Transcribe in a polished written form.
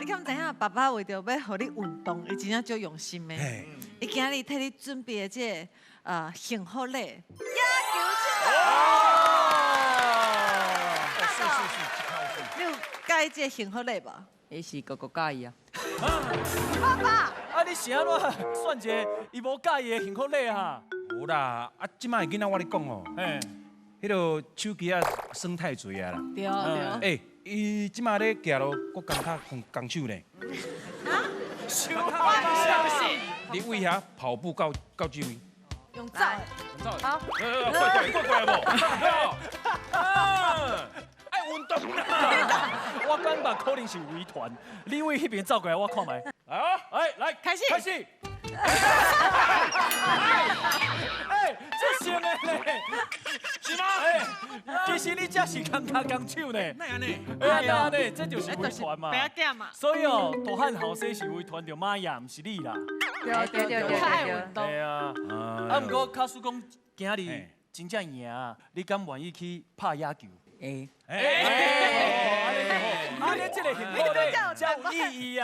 你敢知影爸爸为着要互你运动，伊真正足用心的。伊今日替你准备的这幸福礼，野球场。你有介意这幸福礼无？迄是哥哥介意啊。爸爸，啊，你是安怎算一个伊无介意的幸福礼哈？有啦，啊，即摆囡仔我咧讲哦，嘿，迄个手机啊耍太侪啊啦。对对。诶，伊即摆咧行路，搁工脚工手呢。手相信。你为遐跑步到这位？用走。好。怪无。爱运动啦。我感觉可能是围团，你往迄边走过来，我看卖。啊，来，开始。开始。哎，这像的嘞，是吗？哎，其实你这是工脚工手呢。那样呢？哎呀，呢，这就是围团嘛。不要点嘛。所以哦，大汉后生是围团，就玛雅，唔是你啦。对，爱运动。对啊，啊，不过卡叔讲今日真正赢啊，你敢愿意去拍野球？诶。啊，你这个幸福咧，才有意义啊！